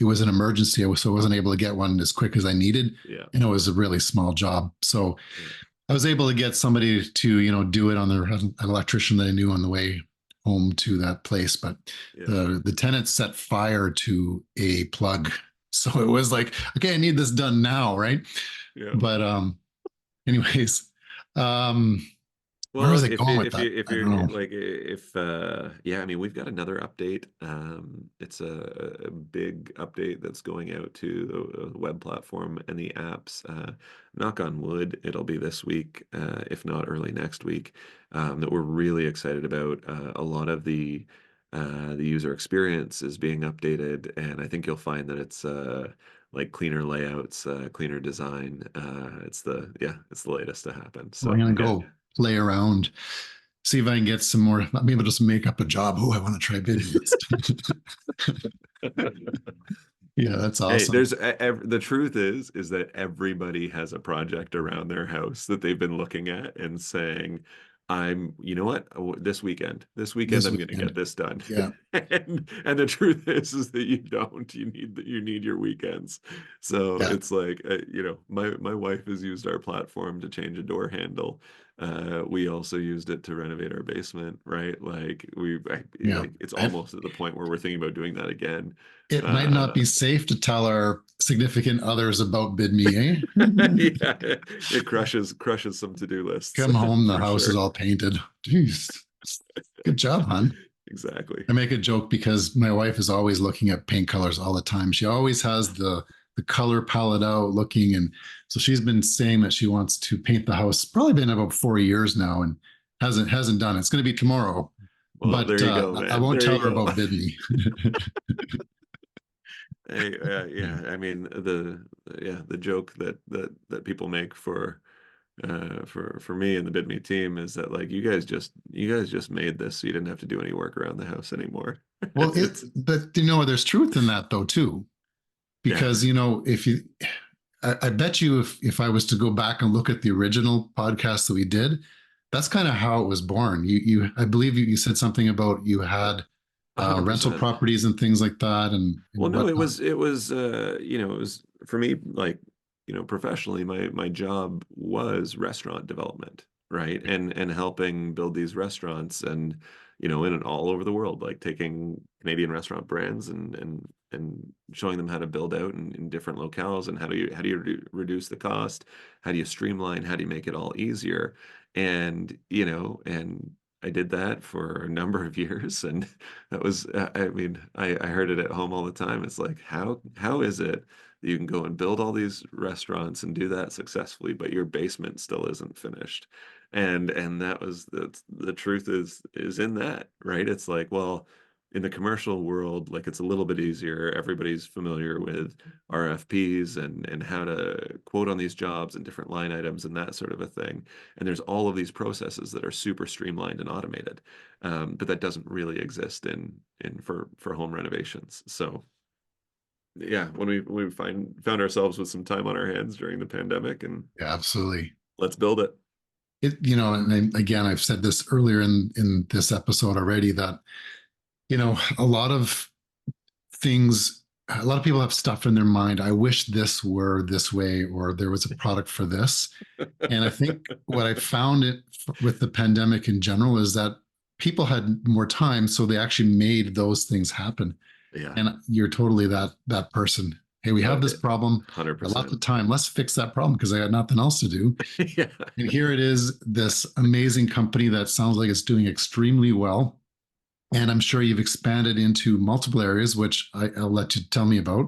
Speaker 1: it was an emergency, so I wasn't able to get one as quick as I needed,
Speaker 2: yeah.
Speaker 1: and it was a really small job. So
Speaker 2: Yeah.
Speaker 1: I was able to get somebody to do it on an electrician that I knew on the way home to that place, but
Speaker 2: Yeah.
Speaker 1: the tenant set fire to a plug, so it was like, okay, I need this done now, right?
Speaker 2: Yeah.
Speaker 1: But anyways, um, where
Speaker 2: Well,
Speaker 1: was I going with that?
Speaker 2: if
Speaker 1: I don't
Speaker 2: you're
Speaker 1: know.
Speaker 2: like if yeah, I mean we've got another update. It's a big update that's going out to the web platform and the apps. Knock on wood, it'll be this week, if not early next week. That we're really excited about. A lot of the user experience is being updated, and I think you'll find that it's like cleaner layouts, cleaner design. It's the latest to happen.
Speaker 1: We're
Speaker 2: So
Speaker 1: gonna
Speaker 2: yeah.
Speaker 1: go play around, see if I can get some more. Maybe just make up a job. Oh, I want to try Bidmii. Yeah, that's
Speaker 2: Hey,
Speaker 1: awesome.
Speaker 2: the truth is that everybody has a project around their house that they've been looking at and saying, you know what, this weekend
Speaker 1: This
Speaker 2: I'm going to
Speaker 1: weekend.
Speaker 2: get this done.
Speaker 1: Yeah,
Speaker 2: And the truth is that you don't. You need your weekends. So
Speaker 1: yeah,
Speaker 2: it's like, my wife has used our platform to change a door handle. We also used it to renovate our basement, right? Like
Speaker 1: yeah.
Speaker 2: like it's
Speaker 1: I,
Speaker 2: almost at the point where we're thinking about doing that again.
Speaker 1: it might not
Speaker 2: Uh,
Speaker 1: be safe to tell our significant others about Bidmii, eh?
Speaker 2: yeah, it crushes some to-do lists
Speaker 1: Come home, the
Speaker 2: for
Speaker 1: house is
Speaker 2: sure.
Speaker 1: all painted. Jeez, good job, hon.
Speaker 2: Exactly.
Speaker 1: I make a joke because my wife is always looking at paint colors all the time. She always has the color palette out looking, and so she's been saying that she wants to paint the house. Probably been about 4 years now, and hasn't done it. It's going to be tomorrow,
Speaker 2: Well,
Speaker 1: but
Speaker 2: there you go,
Speaker 1: I
Speaker 2: man.
Speaker 1: won't
Speaker 2: There
Speaker 1: tell
Speaker 2: you
Speaker 1: her
Speaker 2: go.
Speaker 1: about Bidney.
Speaker 2: Hey, yeah, I mean the joke that people make for me and the Bidme team is that like you guys just made this so you didn't have to do any work around the house anymore.
Speaker 1: Well,
Speaker 2: It's
Speaker 1: but there's truth in that though too,
Speaker 2: yeah.
Speaker 1: because if you, I bet you if I was to go back and look at the original podcast that we did, that's kind of how it was born. I believe you said something about you had rental
Speaker 2: 100%.
Speaker 1: properties and things like that
Speaker 2: Well,
Speaker 1: and
Speaker 2: no, it
Speaker 1: whatnot.
Speaker 2: was it was it was for me like professionally my job was restaurant development, right? And helping build these restaurants and in and all over the world, like taking Canadian restaurant brands and showing them how to build out in different locales and how do you reduce the cost? How do you streamline? How do you make it all easier? And I did that for a number of years and that was, I mean, I heard it at home all the time. It's like, how is it that you can go and build all these restaurants and do that successfully, but your basement still isn't finished? And the truth is in that, right? It's like, well, in the commercial world, like it's a little bit easier. Everybody's familiar with RFPs and how to quote on these jobs and different line items and that sort of a thing. And there's all of these processes that are super streamlined and automated, but that doesn't really exist for home renovations. So yeah, when we found ourselves with some time on our hands during the pandemic, and
Speaker 1: Yeah, absolutely.
Speaker 2: let's build it.
Speaker 1: And again, I've said this earlier in this episode already that a lot of things a lot of people have stuff in their mind. I wish this were this way, or there was a product for this. And I think what I found it with the pandemic in general is that people had more time, so they actually made those things happen.
Speaker 2: Yeah.
Speaker 1: And you're totally that person. Hey, we
Speaker 2: Oh,
Speaker 1: have this problem. I got lots
Speaker 2: 100%.
Speaker 1: of time. Let's fix that problem because I got nothing else to do.
Speaker 2: Yeah.
Speaker 1: And here it is, this amazing company that sounds like it's doing extremely well. And I'm sure you've expanded into multiple areas, which I'll let you tell me about.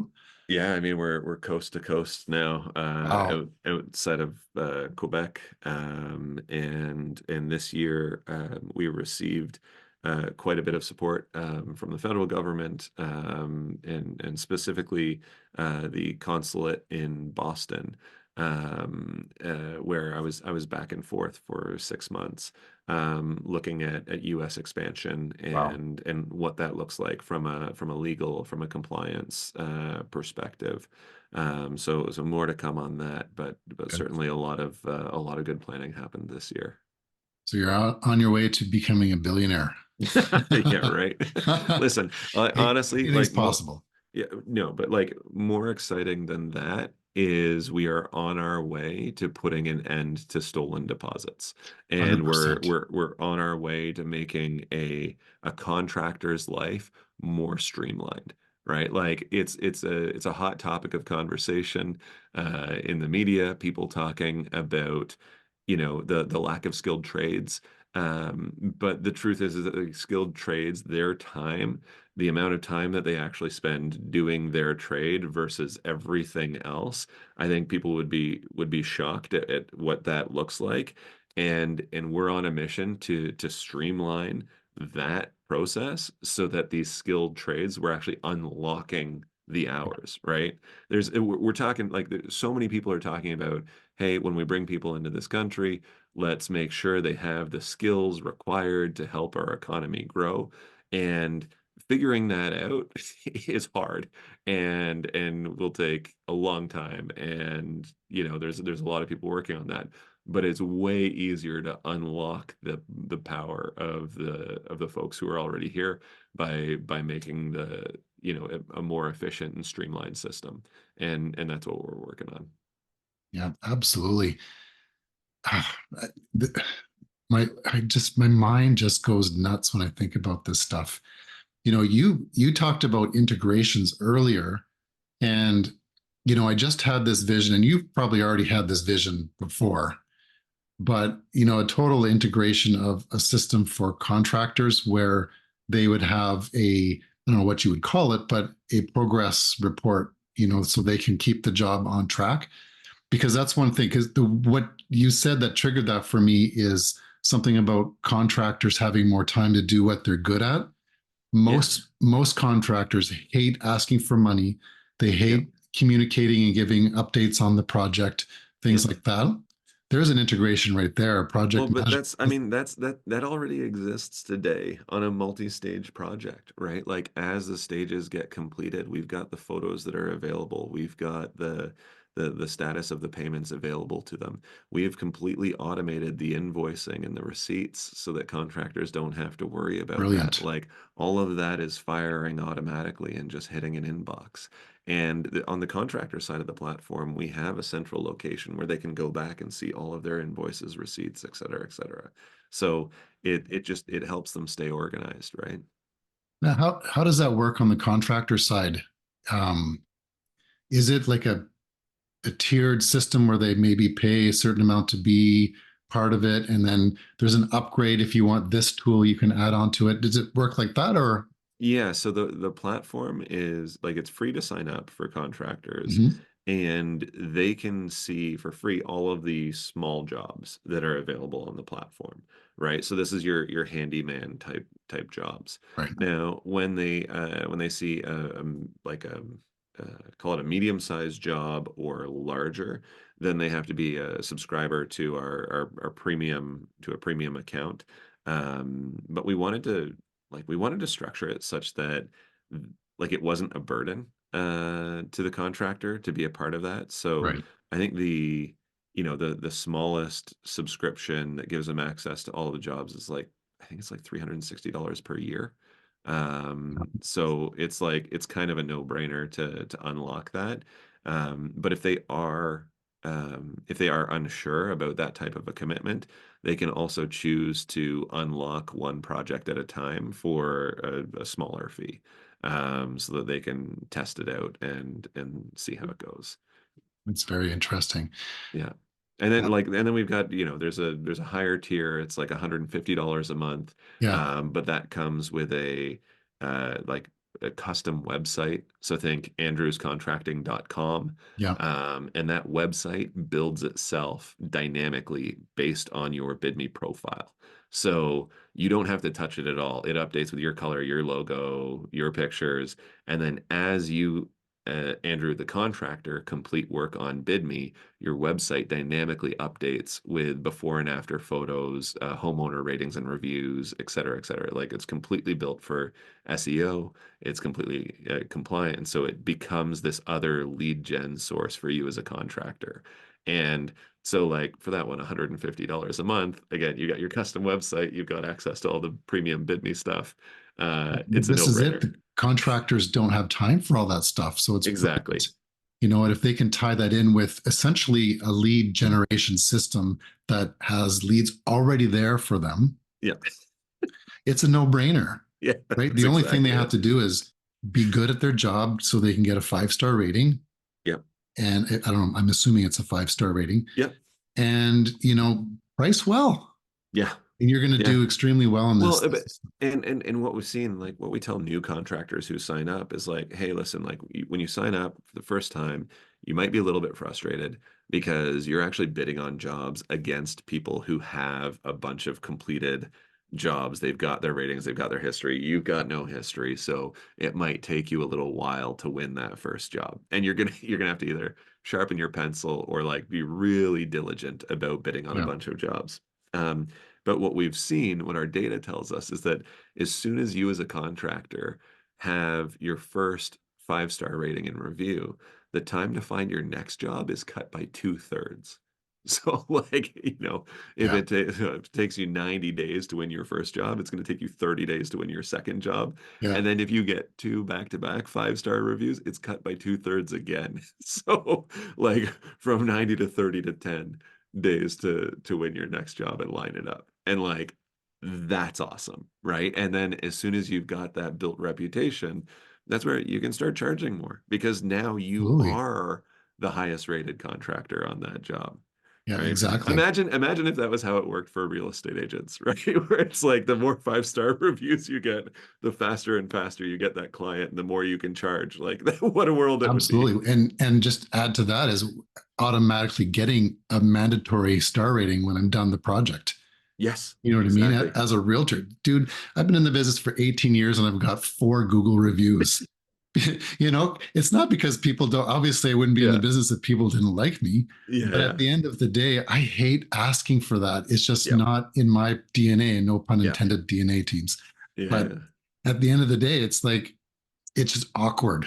Speaker 2: Yeah, I mean we're coast to coast now,
Speaker 1: Wow.
Speaker 2: outside of Quebec, and this year we received quite a bit of support from the federal government, and specifically the consulate in Boston, where I was back and forth for 6 months, looking at U.S. expansion
Speaker 1: Wow.
Speaker 2: and what that looks like from a legal, from a compliance perspective. So more to come on that, but
Speaker 1: Good.
Speaker 2: certainly a lot of good planning happened this year.
Speaker 1: So you're out on your way to becoming a billionaire.
Speaker 2: Yeah, right. Listen, honestly,
Speaker 1: Anything's
Speaker 2: like
Speaker 1: possible.
Speaker 2: yeah, no, but like more exciting than that is we are on our way to putting an end to stolen deposits. And we're
Speaker 1: 100%.
Speaker 2: we're we're on our way to making a contractor's life more streamlined, right? Like it's a hot topic of conversation in the media, people talking about, the lack of skilled trades. But the truth is that like, skilled trades, their time, the amount of time that they actually spend doing their trade versus everything else, I think people would be shocked at what that looks like. And we're on a mission to streamline that process so that these skilled trades, we're actually unlocking the hours, right? We're talking like so many people are talking about, hey, when we bring people into this country, let's make sure they have the skills required to help our economy grow. And figuring that out is hard and will take a long time. And there's a lot of people working on that. But it's way easier to unlock the power of the folks who are already here by making a more efficient and streamlined system. And that's what we're working on.
Speaker 1: Yeah, absolutely. My mind just goes nuts when I think about this stuff. You talked about integrations earlier, and I just had this vision, and you've probably already had this vision before, but a total integration of a system for contractors where they would have I don't know what you would call it, but a progress report, so they can keep the job on track. Because that's one thing, because what you said that triggered that for me is something about contractors having more time to do what they're good at.
Speaker 2: Yeah.
Speaker 1: Most contractors hate asking for money. They
Speaker 2: Yep.
Speaker 1: hate communicating and giving updates on the project, things
Speaker 2: Yep.
Speaker 1: like that. There's an integration right there, a
Speaker 2: Well,
Speaker 1: project
Speaker 2: but
Speaker 1: management.
Speaker 2: I mean, that already exists today on a multi-stage project, right? Like as the stages get completed, we've got the photos that are available. We've got the status of the payments available to them. We have completely automated the invoicing and the receipts so that contractors don't have to worry about that.
Speaker 1: Brilliant.
Speaker 2: Like all of that is firing automatically and just hitting an inbox. And on the contractor side of the platform, we have a central location where they can go back and see all of their invoices, receipts, et cetera, et cetera. So it helps them stay organized, right?
Speaker 1: Now, how does that work on the contractor side? Um, is it like a tiered system where they maybe pay a certain amount to be part of it, and then there's an upgrade if you want this tool, you can add on to it? Does it work like that, or?
Speaker 2: Yeah, so the platform is like it's free to sign up for contractors,
Speaker 1: Mhm.
Speaker 2: and they can see for free all of the small jobs that are available on the platform, right? So this is your handyman type jobs.
Speaker 1: Right.
Speaker 2: Now, when they see like call it a medium-sized job or larger, then they have to be a subscriber to our premium to a premium account. But we wanted to structure it such that like it wasn't a burden to the contractor to be a part of that. So
Speaker 1: Right.
Speaker 2: I think the smallest subscription that gives them access to all of the jobs is like I think it's like $360 per year. So it's like it's kind of a no-brainer to unlock that. But if they are unsure about that type of a commitment, they can also choose to unlock one project at a time for a smaller fee, so that they can test it out and see how it goes.
Speaker 1: It's very interesting.
Speaker 2: Yeah. And then we've got, there's a higher tier. It's like $150 a month.
Speaker 1: Yeah,
Speaker 2: But that comes with like a custom website. So think andrewscontracting.com.
Speaker 1: yeah.
Speaker 2: And that website builds itself dynamically based on your Bidmii profile. So you don't have to touch it at all. It updates with your color, your logo, your pictures. And then as you Andrew, the contractor, complete work on Bidmii, your website dynamically updates with before and after photos, homeowner ratings and reviews, et cetera, et cetera. Like it's completely built for SEO. It's completely compliant. And so it becomes this other lead gen source for you as a contractor. And so like for that one, $150 a month, again, you got your custom website, you've got access to all the premium Bidmii stuff. It's a
Speaker 1: This is it.
Speaker 2: no-brainer.
Speaker 1: The contractors don't have time for all that stuff. So it's
Speaker 2: Exactly.
Speaker 1: brilliant. You know, and if they can tie that in with essentially a lead generation system that has leads already there for them,
Speaker 2: Yeah.
Speaker 1: it's a no-brainer,
Speaker 2: Yeah,
Speaker 1: right?
Speaker 2: that's
Speaker 1: The only thing they
Speaker 2: exactly
Speaker 1: have
Speaker 2: it.
Speaker 1: to do is be good at their job so they can get a 5-star rating.
Speaker 2: Yep.
Speaker 1: And I don't know, I'm assuming it's a 5-star rating.
Speaker 2: Yep.
Speaker 1: And, price well.
Speaker 2: Yeah.
Speaker 1: And you're going to
Speaker 2: Yeah.
Speaker 1: do extremely well in
Speaker 2: Well,
Speaker 1: this.
Speaker 2: and what we've seen, like what we tell new contractors who sign up is like, hey, listen, like when you sign up for the first time, you might be a little bit frustrated because you're actually bidding on jobs against people who have a bunch of completed jobs. They've got their ratings, they've got their history. You've got no history, so it might take you a little while to win that first job. And you're gonna have to either sharpen your pencil or like be really diligent about bidding on a
Speaker 1: Yeah.
Speaker 2: bunch of jobs. Um, but what we've seen, what our data tells us, is that as soon as you as a contractor have your first 5-star rating and review, the time to find your next job is cut by 2/3. So, like,
Speaker 1: Yeah.
Speaker 2: if it takes you 90 days to win your first job, it's going to take you 30 days to win your second job.
Speaker 1: Yeah.
Speaker 2: And then if you get two back-to-back 5-star reviews, it's cut by 2/3 again. So, like, from 90 to 30 to 10 days to win your next job and line it up. And like that's awesome, right? And then as soon as you've got that built reputation, that's where you can start charging more because now you
Speaker 1: Absolutely.
Speaker 2: are the highest rated contractor on that job,
Speaker 1: Yeah,
Speaker 2: right?
Speaker 1: exactly.
Speaker 2: Imagine if that was how it worked for real estate agents, right? Where it's like the more 5-star reviews you get, the faster and faster you get that client, and the more you can charge. Like what a world it would be.
Speaker 1: Absolutely. And just add to that is automatically getting a mandatory star rating when I'm done the project.
Speaker 2: Yes,
Speaker 1: You know what I mean?
Speaker 2: exactly.
Speaker 1: As a realtor, dude, I've been in the business for 18 years and I've got 4 Google reviews. It's not because people don't, obviously, I wouldn't be in the
Speaker 2: Yeah.
Speaker 1: business if people didn't like me. But at
Speaker 2: Yeah.
Speaker 1: the end of the day, I hate asking for that. It's just
Speaker 2: Yeah.
Speaker 1: not in my DNA, no pun
Speaker 2: Yeah.
Speaker 1: intended, DNA teams. But
Speaker 2: Yeah.
Speaker 1: at the end of the day, it's like, it's just awkward,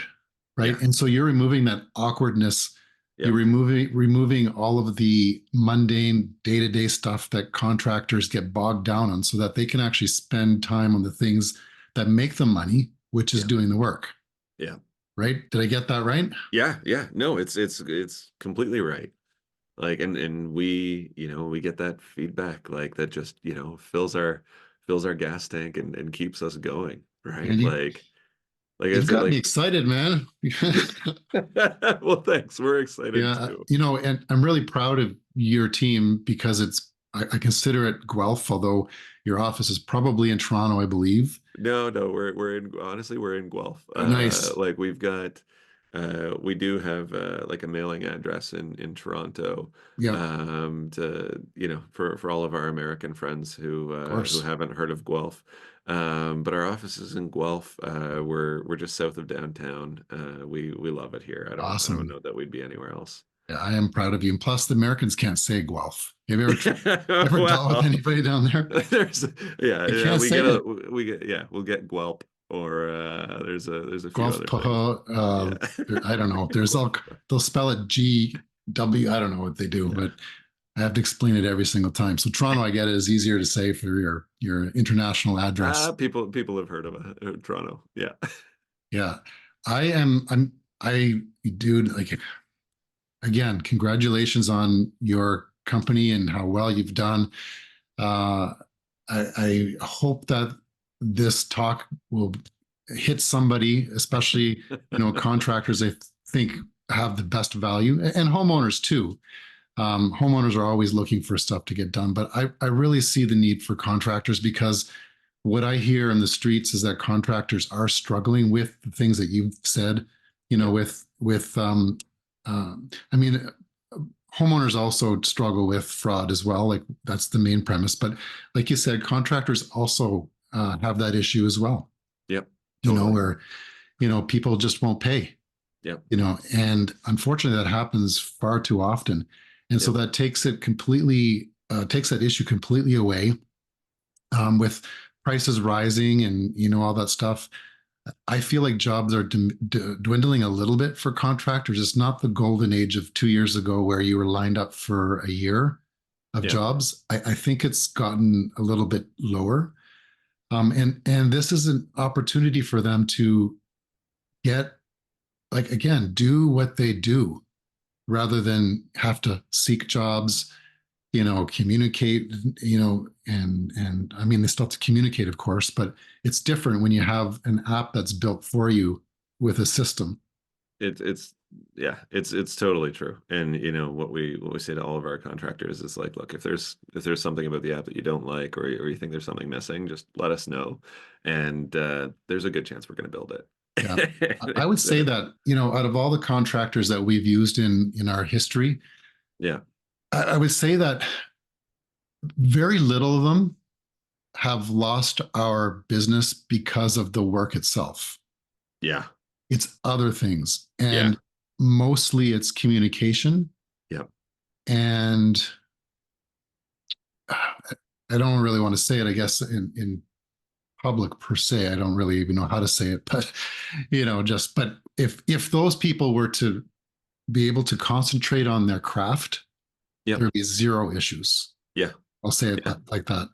Speaker 1: right?
Speaker 2: Yeah.
Speaker 1: And so you're removing that awkwardness.
Speaker 2: Yeah.
Speaker 1: You're removing all of the mundane day-to-day stuff that contractors get bogged down on so that they can actually spend time on the things that make them money, which is
Speaker 2: Yeah.
Speaker 1: doing the work.
Speaker 2: Yeah.
Speaker 1: Right? Did I get that right?
Speaker 2: Yeah. Yeah. No, it's completely right. Like and we get that feedback like that just, fills our gas tank and keeps us going, right?
Speaker 1: Andy,
Speaker 2: Like I
Speaker 1: you've
Speaker 2: said,
Speaker 1: got me
Speaker 2: like
Speaker 1: excited, man.
Speaker 2: well, thanks. We're excited
Speaker 1: Yeah,
Speaker 2: too.
Speaker 1: and I'm really proud of your team because I consider it Guelph, although your office is probably in Toronto, I believe.
Speaker 2: No, no, we're in honestly we're in Guelph.
Speaker 1: Nice.
Speaker 2: Like we do have like a mailing address in Toronto,
Speaker 1: Yeah,
Speaker 2: to for all of our American friends
Speaker 1: of
Speaker 2: who
Speaker 1: course.
Speaker 2: haven't heard of Guelph. But our office is in Guelph. We're just south of downtown. We love it here. I don't
Speaker 1: Awesome.
Speaker 2: know that we'd be anywhere else.
Speaker 1: Yeah, I am proud of you. And plus, the Americans can't say Guelph. Have you ever dealt with
Speaker 2: Well,
Speaker 1: anybody down there?
Speaker 2: there's
Speaker 1: They
Speaker 2: yeah,
Speaker 1: can't say it.
Speaker 2: we get yeah, we'll get Gwelp or there's a few
Speaker 1: Guelph,
Speaker 2: other things. Yeah.
Speaker 1: I don't know. There's all they'll spell it GW. I don't know what they do,
Speaker 2: Yeah.
Speaker 1: but I have to explain it every single time. So Toronto, I get it, is easier to say for your international address.
Speaker 2: People have heard of Toronto. Yeah.
Speaker 1: Yeah. I dude, like, again, congratulations on your company and how well you've done. Uh, I hope that this talk will hit somebody, especially, contractors, I think have the best value, and homeowners too. Homeowners are always looking for stuff to get done, but I really see the need for contractors, because what I hear in the streets is that contractors are struggling with the things that you've said,
Speaker 2: Yep.
Speaker 1: I mean, homeowners also struggle with fraud as well. Like, that's the main premise. But like you said, contractors also have that issue as well,
Speaker 2: Yep. Totally.
Speaker 1: where, people just won't pay,
Speaker 2: Yep.
Speaker 1: and unfortunately that happens far too often. And so
Speaker 2: Yep.
Speaker 1: that takes that issue completely away, with prices rising and, all that stuff. I feel like jobs are dwindling a little bit for contractors. It's not the golden age of 2 years ago where you were lined up for a year of
Speaker 2: Yeah.
Speaker 1: jobs. I think it's gotten a little bit lower. And this is an opportunity for them to get, like, again, do what they do rather than have to seek jobs, communicate, and I mean, they still have to communicate, of course, but it's different when you have an app that's built for you with a system.
Speaker 2: It's yeah, it's totally true. And what we say to all of our contractors is like, look, if there's something about the app that you don't like, or you think there's something missing, just let us know, and there's a good chance we're going to build it.
Speaker 1: Yeah. I would say that, out of all the contractors that we've used in our history,
Speaker 2: Yeah.
Speaker 1: I would say that very little of them have lost our business because of the work itself.
Speaker 2: Yeah.
Speaker 1: It's other things.
Speaker 2: Yeah.
Speaker 1: And mostly it's communication.
Speaker 2: Yep.
Speaker 1: And I don't really want to say it, I guess, in public per se. I don't really even know how to say it, but but if those people were to be able to concentrate on their craft,
Speaker 2: Yep.
Speaker 1: there'd be zero issues.
Speaker 2: Yeah.
Speaker 1: I'll say it
Speaker 2: Yeah.
Speaker 1: like that.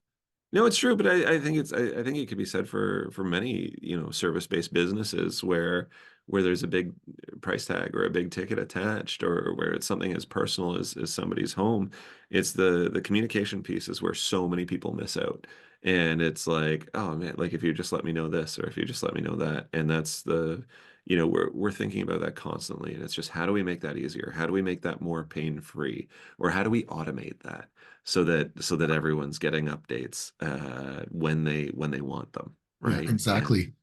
Speaker 2: No, it's true, but I think I think it could be said for many, service-based businesses where there's a big price tag or a big ticket attached, or where it's something as personal as somebody's home. It's the communication piece is where so many people miss out. And it's like, oh man, like if you just let me know this, or if you just let me know that. And that's we're thinking about that constantly. And it's just, how do we make that easier? How do we make that more pain-free? Or how do we automate that? So that everyone's getting updates when they want them,
Speaker 1: Yeah,
Speaker 2: right? And
Speaker 1: exactly.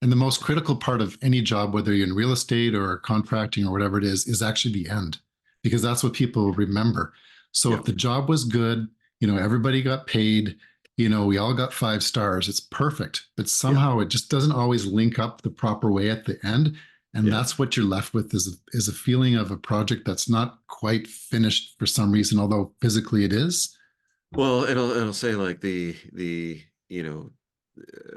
Speaker 1: And the most critical part of any job, whether you're in real estate or contracting or whatever it is actually the end, because that's what people remember. So
Speaker 2: yeah,
Speaker 1: if the job was good, everybody got paid, we all got 5 stars, it's perfect. But
Speaker 2: yeah,
Speaker 1: somehow it just doesn't always link up the proper way at the end. And
Speaker 2: yeah.
Speaker 1: that's what you're left with, is a feeling of a project that's not quite finished for some reason, although physically it is.
Speaker 2: Well, it'll say like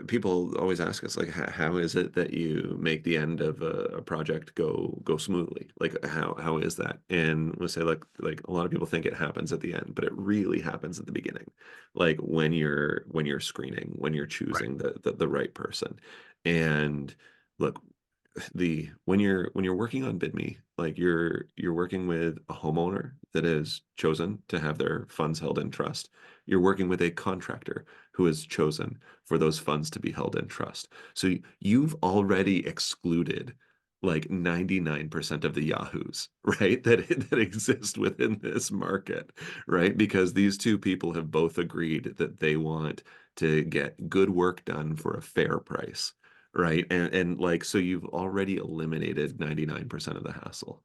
Speaker 2: people always ask us like, how is it that you make the end of a project go smoothly? Like how is that? And we'll say like a lot of people think it happens at the end, but it really happens at the beginning. Like when you're screening, when you're
Speaker 1: Right.
Speaker 2: choosing the right person. And look, when you're working on Bidmii, like you're working with a homeowner that is chosen to have their funds held in trust. You're working with a contractor who is chosen for those funds to be held in trust. So you've already excluded like 99% of the Yahoos, right? That exist within this market, right? Because these two people have both agreed that they want to get good work done for a fair price, right? And like, so you've already eliminated 99% of the hassle.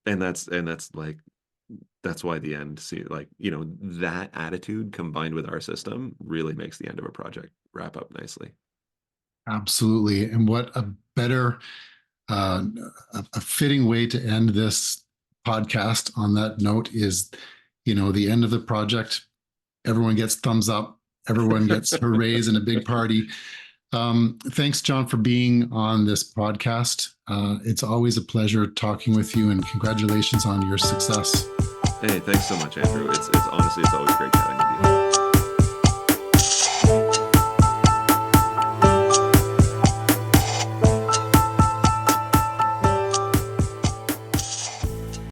Speaker 2: And that's like, that's why the end, see, like, that attitude combined with our system really makes the end of a project wrap up nicely.
Speaker 1: Absolutely. And what a better, uh, a fitting way to end this podcast on that note is, the end of the project. Everyone gets thumbs up. Everyone gets hurrays and a big party. Thanks, John, for being on this podcast. It's always a pleasure talking with you, and congratulations on your success.
Speaker 2: Hey, thanks so much, Andrew. It's honestly, it's always great chatting.